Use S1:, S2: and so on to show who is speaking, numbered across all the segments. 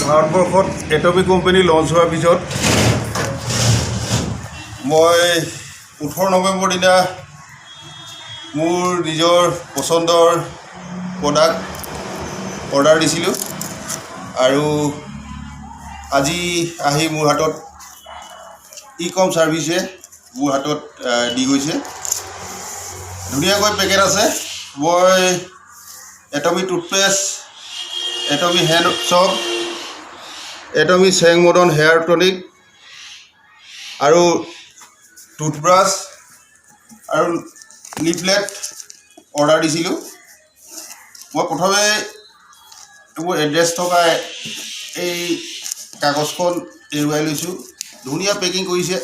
S1: ভাৰতবৰ্ষত এটমি company launch হোৱাৰ পিছত মই 18 নৱেম্বৰ দিনা মোৰ নিজৰ পচন্দৰ প্ৰডাক্ট অৰ্ডাৰ দিছিলোঁ আৰু আজি আহি মোৰ হাতত ই-কম ছাৰ্ভিচে মোৰ হাতত দি গৈছে। ধুনীয়াকৈ পেকেট আছে। মই এটমি টুথপেষ্ট, এটমি হেণ্ড চপ, এটমি চেং মডন হেয়াৰ টনিক আৰু টুথব্ৰাছ আৰু লিফলেট অৰ্ডাৰ দিছিলোঁ। মই প্ৰথমে মোৰ এড্ৰেছ থকা এই কাগজখন এৰুৱাই লৈছোঁ। ধুনীয়া পেকিং কৰিছে।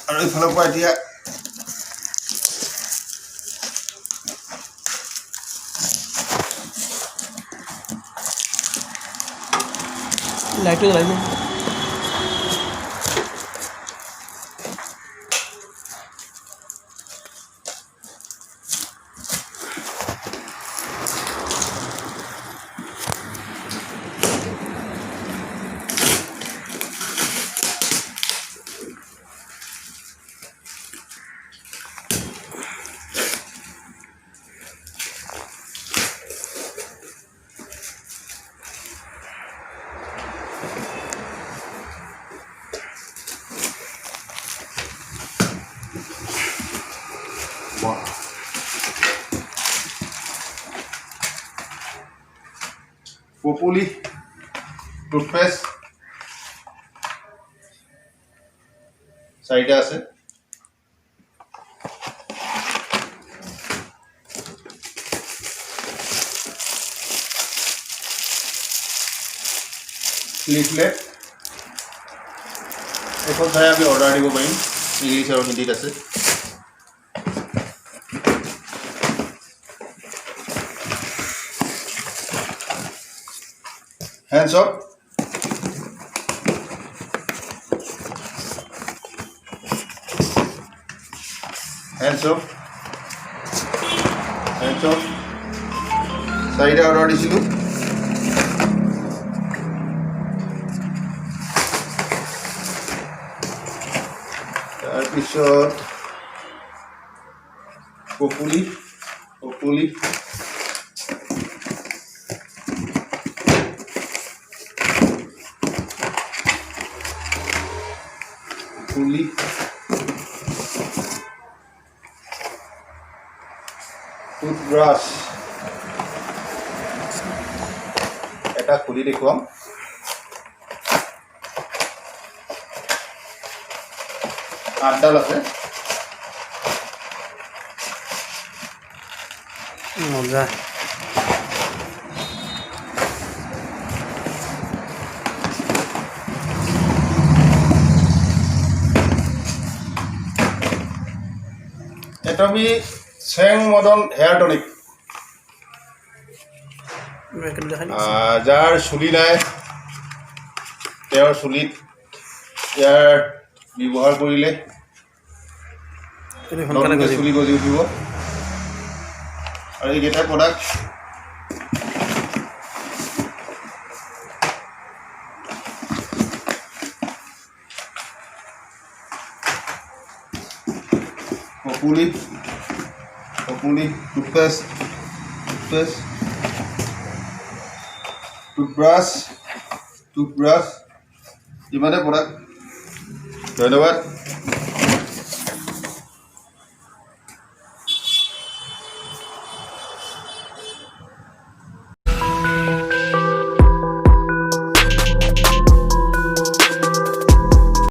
S1: আৰু এইফালৰ পৰা এতিয়া
S2: লাইটটো জ্বলাই দিওঁ। পপুলি টুথপেষ্ট 4টা আছে। লিফলেট এখন চাই আমি অৰ্ডাৰ দিব পাৰিম। ইংলিছ আৰু হিন্দীত আছে। Hands up. Hands up. Hands up. 4টা অৰ্ডাৰ দিছিলোঁ। তাৰপিছত পপুলি টুথব্ৰাছ এটা খুলি দেখুৱাম। আঠডাল আছে। মজা।
S1: এটমি চেং মডন হেয়াৰ টনিক। যাৰ চুলি নাই তেওঁৰ চুলিত ইয়াৰ ব্যৱহাৰ কৰিলে চুলি গজি উঠিব। আৰু এইকেইটা প্ৰডাক্ট পপুলি টুথপেষ্ট টুথব্ৰাছ ইমানে প্ৰডাক্ট। ধন্যবাদ।